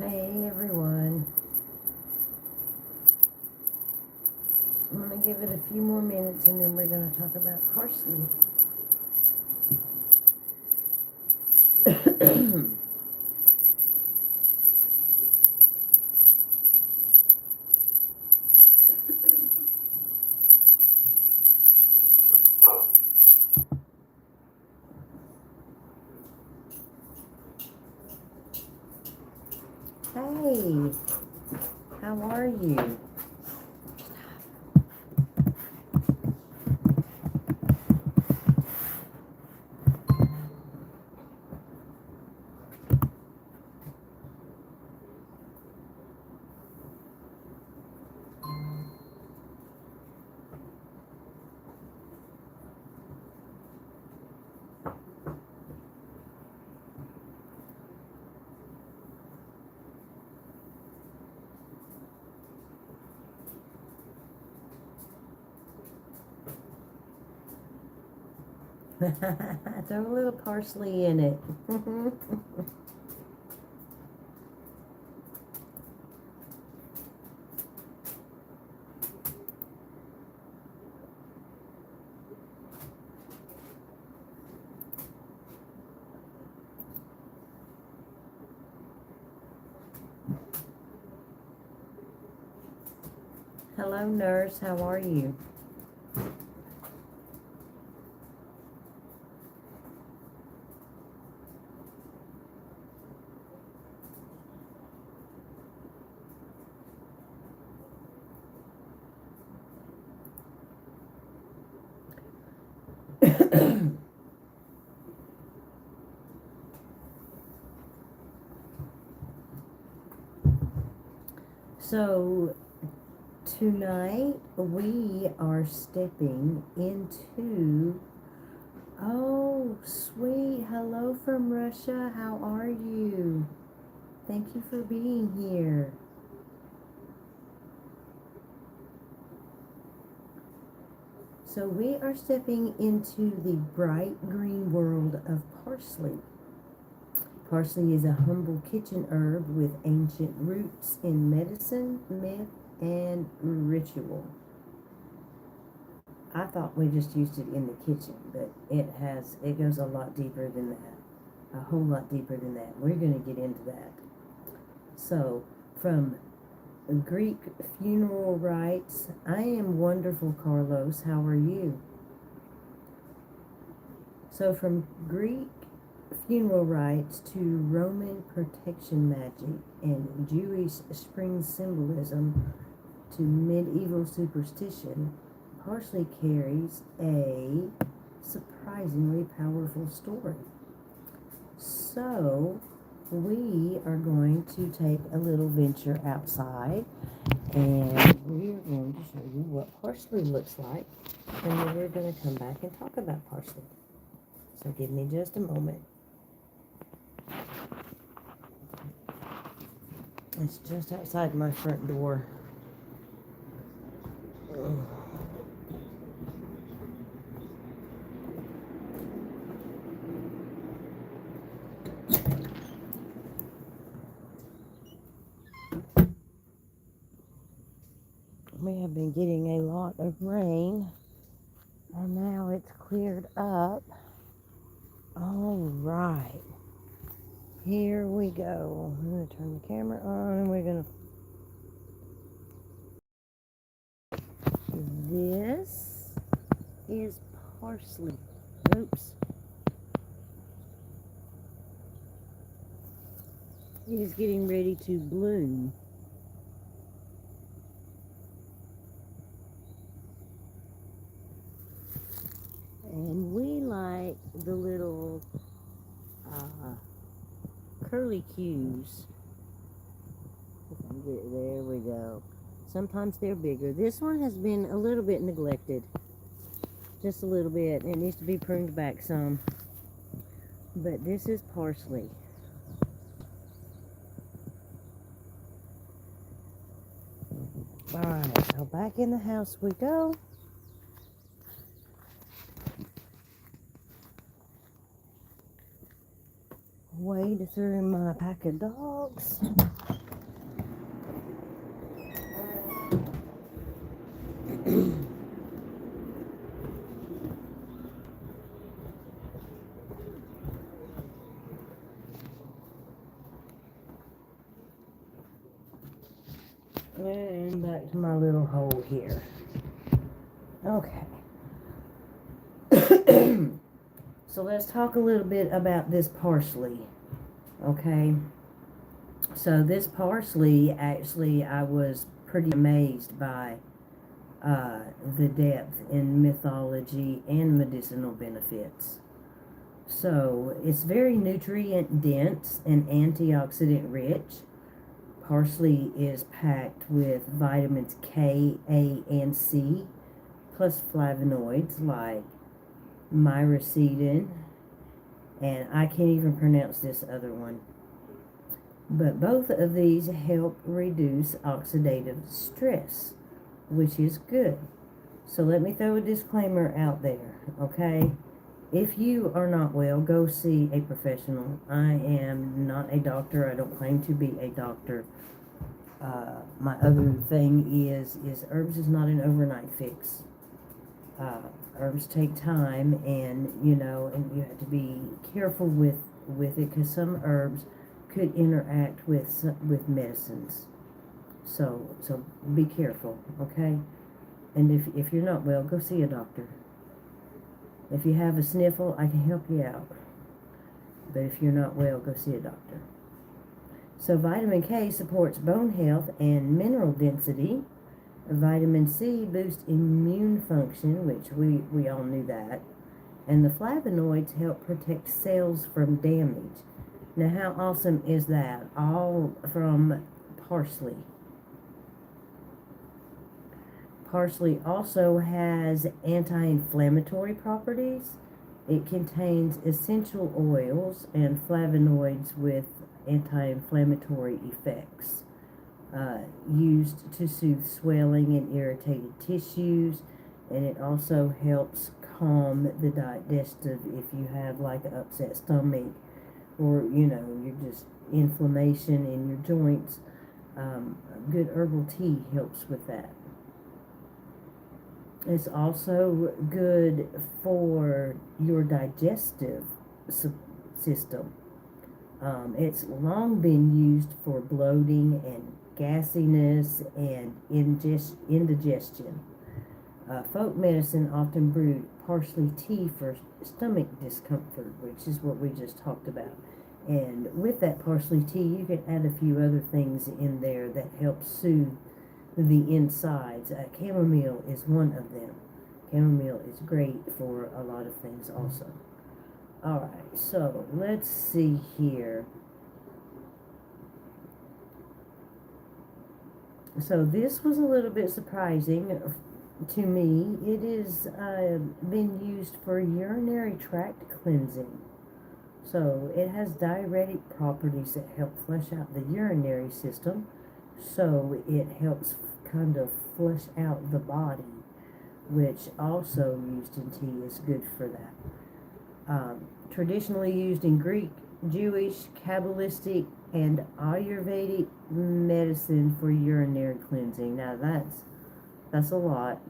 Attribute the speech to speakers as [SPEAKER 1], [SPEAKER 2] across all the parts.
[SPEAKER 1] Hey everyone. I'm going to give it a few more minutes and then we're going to talk about parsley. Hey, how are you? Throw a little parsley in it. Hello, nurse. How are you? So, tonight we are stepping into, oh, sweet, hello from Russia, how are you? Thank you for being here. So we are stepping into the bright green world of parsley. Parsley is a humble kitchen herb with ancient roots in medicine, myth, and ritual. I thought we just used it in the kitchen, but it goes a lot deeper than that. A whole lot deeper than that. We're going to get into that. So, from Greek funeral rites, I am wonderful, Carlos. How are you? So, from Greek funeral rites to Roman protection magic and Jewish spring symbolism to medieval superstition, parsley carries a surprisingly powerful story. So, we are going to take a little venture outside and we are going to show you what parsley looks like, and then we're going to come back and talk about parsley. So give me just a moment. It's just outside my front door. We have been getting a lot of rain, and now it's cleared up. All right, here we go. I'm going to turn the camera on, and we're going to... This is parsley. Oops. It is getting ready to bloom. And we like the little curly cues. If I can get it, there we go. Sometimes they're bigger. This one has been a little bit neglected. Just a little bit. It needs to be pruned back some. But this is parsley. Alright, so back in the house we go. Wade through my pack of dogs. And back to my little hole here. Okay. So let's talk a little bit about this parsley. Okay. So this parsley, actually, I was pretty amazed by the depth in mythology and medicinal benefits. So it's very nutrient dense and antioxidant rich. Parsley is packed with vitamins K, A, and C, plus flavonoids like myricidin, and I can't even pronounce this other one. But both of these help reduce oxidative stress, which is good. So let me throw a disclaimer out there, okay? If you are not well, go see a professional. I am not a doctor. I don't claim to be a doctor. My other thing is herbs is not an overnight fix. Herbs take time, and and you have to be careful with it, because some herbs could interact with medicines. So be careful, okay? And if you're not well, go see a doctor. If you have a sniffle, I can help you out. But if you're not well, go see a doctor. So vitamin K supports bone health and mineral density. Vitamin C boosts immune function, which we all knew that. And the flavonoids help protect cells from damage. Now, how awesome is that? All from parsley. Parsley also has anti-inflammatory properties. It contains essential oils and flavonoids with anti-inflammatory effects, used to soothe swelling and irritated tissues, and it also helps calm the digestive if you have like an upset stomach, or you're just inflammation in your joints. Good herbal tea helps with that. It's also good for your digestive system. It's long been used for bloating and gassiness and indigestion. Folk medicine often brewed parsley tea for stomach discomfort, which is what we just talked about. And with that parsley tea, you can add a few other things in there that help soothe the insides. Chamomile is one of them. Chamomile is great for a lot of things also. Alright, so let's see here. So this was a little bit surprising to me. It is been used for urinary tract cleansing. So it has diuretic properties that help flush out the urinary system. So it helps kind of flush out the body, which also used in tea is good for that. Traditionally used in Greek, Jewish, Kabbalistic, and Ayurvedic medicine for urinary cleansing. Now that's a lot,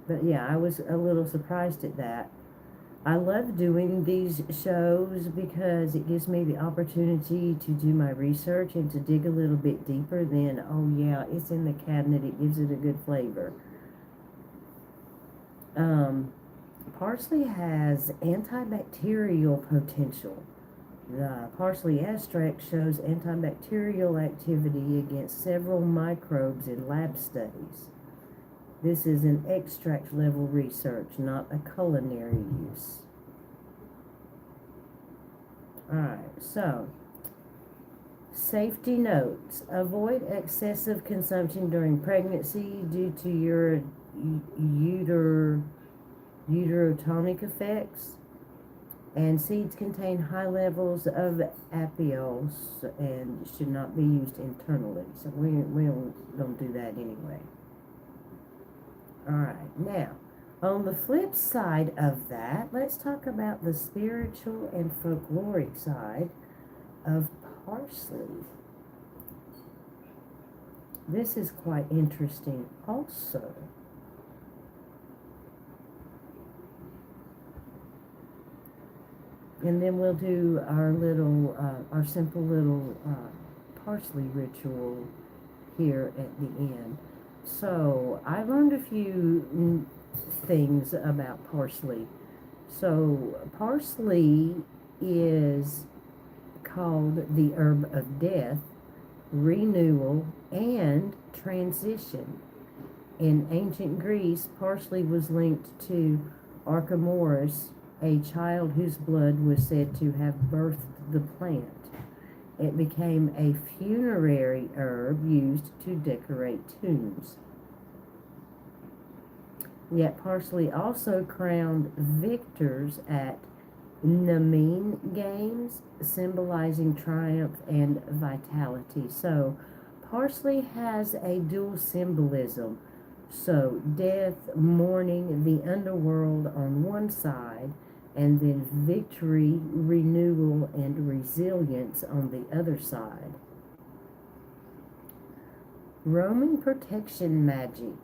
[SPEAKER 1] but yeah, I was a little surprised at that. I love doing these shows because it gives me the opportunity to do my research and to dig a little bit deeper than, oh yeah, it's in the cabinet, it gives it a good flavor. Parsley has antibacterial potential. The parsley extract shows antibacterial activity against several microbes in lab studies. This is an extract level research, not a culinary use. Alright, so safety notes. Avoid excessive consumption during pregnancy due to your uterotonic effects. And seeds contain high levels of apios and should not be used internally. So we don't do that anyway. Alright, now, on the flip side of that, let's talk about the spiritual and folkloric side of parsley. This is quite interesting also. And then we'll do our simple little parsley ritual here at the end. So I learned a few things about parsley. So parsley is called the herb of death, renewal, and transition. In ancient Greece, parsley was linked to Archemorus, a child whose blood was said to have birthed the plant. It became a funerary herb used to decorate tombs. Yet parsley also crowned victors at Nemean games, symbolizing triumph and vitality. So parsley has a dual symbolism. So death, mourning, the underworld on one side, and then victory, renewal, and resilience on the other side. Roman protection magic.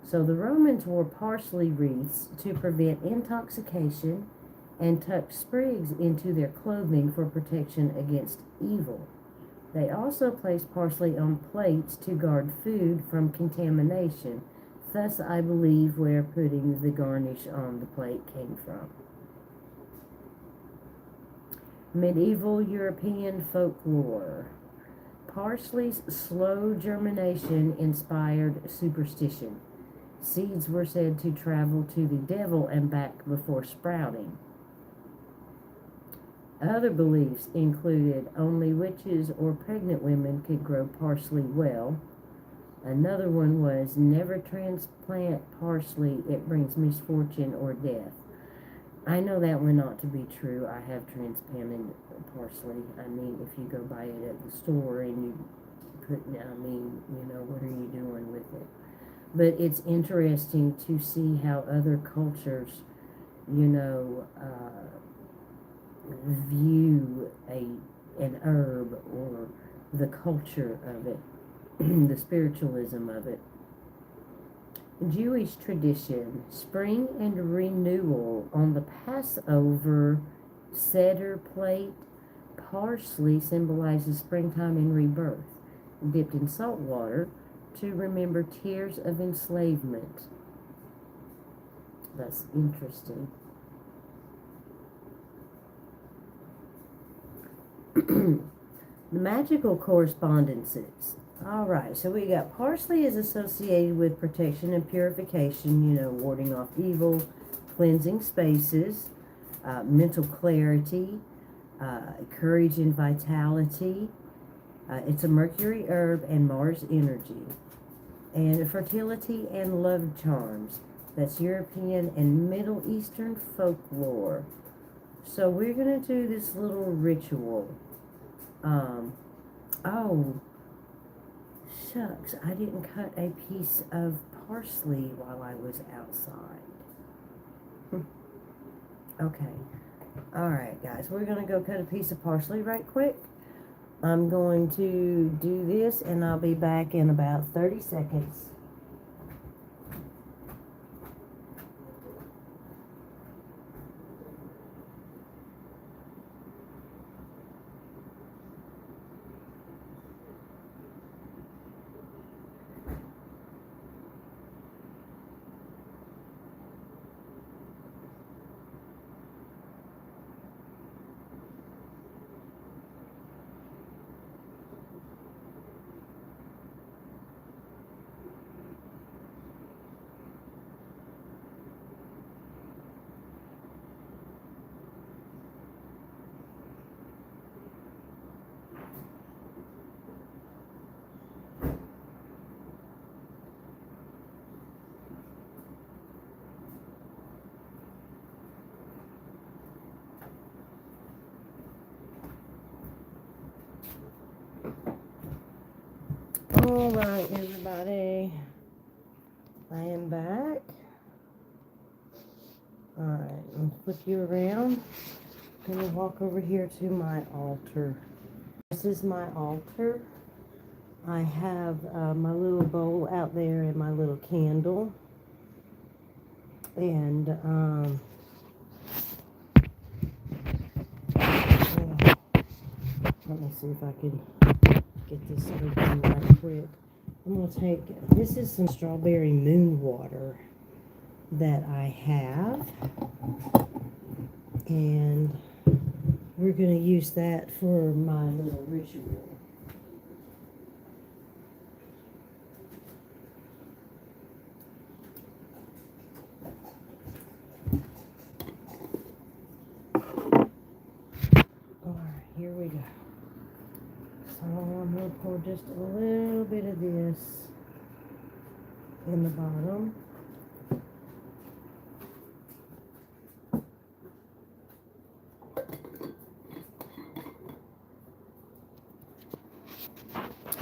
[SPEAKER 1] So the Romans wore parsley wreaths to prevent intoxication and tucked sprigs into their clothing for protection against evil. They also placed parsley on plates to guard food from contamination. Thus, I believe where putting the garnish on the plate came from. Medieval European folklore. Parsley's slow germination inspired superstition. Seeds were said to travel to the devil and back before sprouting. Other beliefs included only witches or pregnant women could grow parsley well. Another one was never transplant parsley, it brings misfortune or death. I know that one not to be true. I have transplanted parsley. I mean, if you go buy it at the store and you put, what are you doing with it? But it's interesting to see how other cultures, view an herb or the culture of it, the spiritualism of it. Jewish tradition, spring and renewal on the Passover Seder plate. Parsley symbolizes springtime and rebirth, dipped in salt water to remember tears of enslavement. That's interesting. The magical correspondences. All right, so we got parsley is associated with protection and purification, warding off evil, cleansing spaces, mental clarity, courage and vitality. It's a Mercury herb and Mars energy. And fertility and love charms. That's European and Middle Eastern folklore. So we're going to do this little ritual. Shucks, I didn't cut a piece of parsley while I was outside. Okay. Alright, guys, we're going to go cut a piece of parsley right quick. I'm going to do this, and I'll be back in about 30 seconds. All right, everybody, I am back. All right, I'm going to flip you around. I'm going to walk over here to my altar. This is my altar. I have my little bowl out there and my little candle. And let me see if I can get this open right quick. I'm going to take, this is some strawberry moon water that I have. And we're going to use that for my little ritual. Alright, here we go. So I'm going to pour just a little bit of this in the bottom.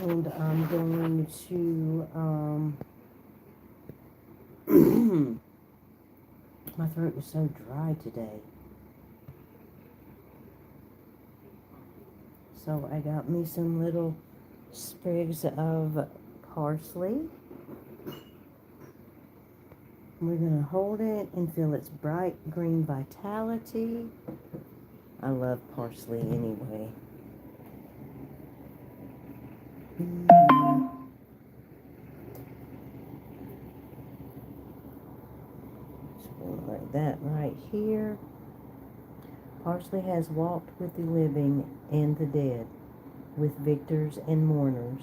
[SPEAKER 1] And I'm going to, my throat is so dry today. So I got me some little sprigs of parsley. We're going to hold it and feel its bright green vitality. I love parsley anyway. Like that right here. Parsley has walked with the living and the dead, with victors and mourners.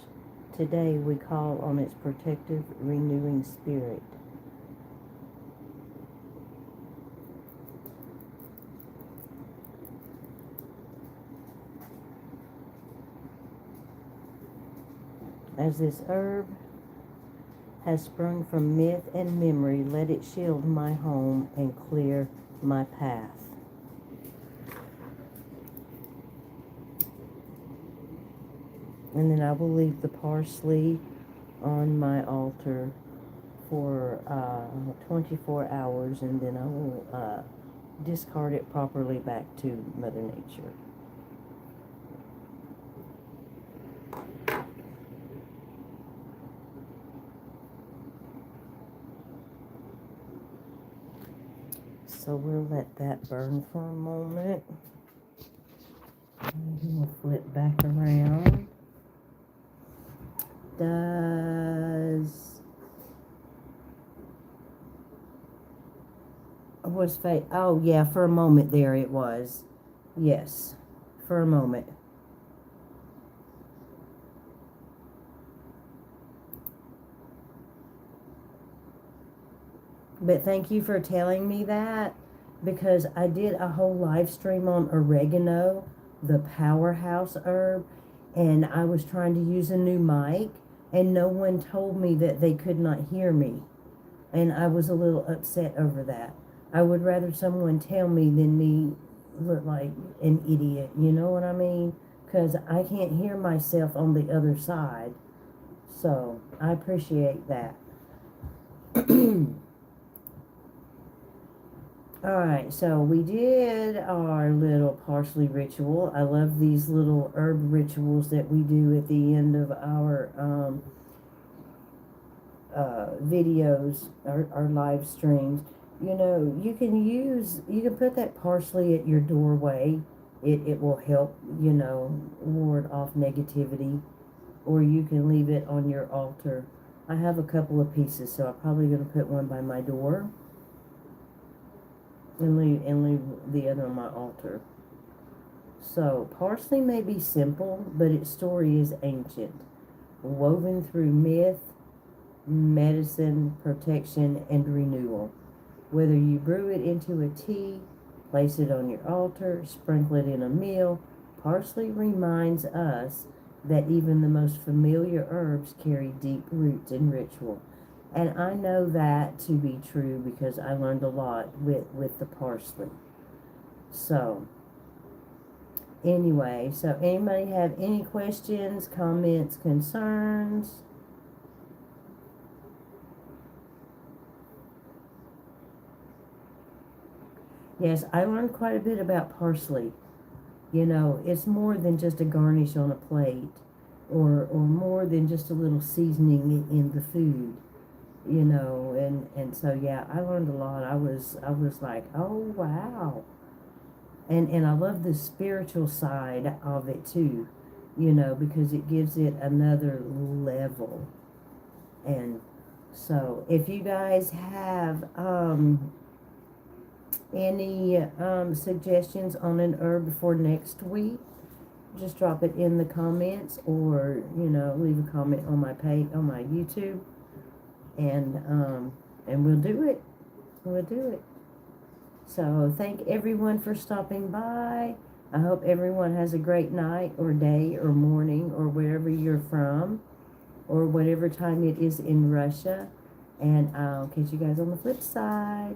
[SPEAKER 1] Today we call on its protective, renewing spirit. As this herb has sprung from myth and memory, let it shield my home and clear my path. And then I will leave the parsley on my altar for 24 hours, and then I will discard it properly back to Mother Nature. So we'll let that burn for a moment. And then we'll flip back around. Oh yeah, for a moment there it was. Yes, for a moment. But thank you for telling me that, because I did a whole live stream on oregano, the powerhouse herb, and I was trying to use a new mic, and no one told me that they could not hear me. And I was a little upset over that. I would rather someone tell me than me look like an idiot, you know what I mean? Because I can't hear myself on the other side. So, I appreciate that. Alright, so we did our little parsley ritual. I love these little herb rituals that we do at the end of our videos, our live streams. You know, you can put that parsley at your doorway. It will help, you know, ward off negativity. Or you can leave it on your altar. I have a couple of pieces, so I'm probably going to put one by my door. And leave the other on my altar. So, parsley may be simple, but its story is ancient, woven through myth, medicine, protection, and renewal. Whether you brew it into a tea, place it on your altar, sprinkle it in a meal, parsley reminds us that even the most familiar herbs carry deep roots in ritual. And I know that to be true because I learned a lot with the parsley. So, anyway, so anybody have any questions, comments, concerns? Yes, I learned quite a bit about parsley. You know, it's more than just a garnish on a plate, or more than just a little seasoning in the food. You know, and so yeah, I learned a lot. I was like, oh wow. And I love the spiritual side of it too, you know, because it gives it another level. And so if you guys have any suggestions on an herb for next week, just drop it in the comments, or leave a comment on my page on my YouTube, and we'll do it. We'll do it. So thank everyone for stopping by. I hope everyone has a great night or day or morning or wherever you're from, or whatever time it is in Russia. And I'll catch you guys on the flip side.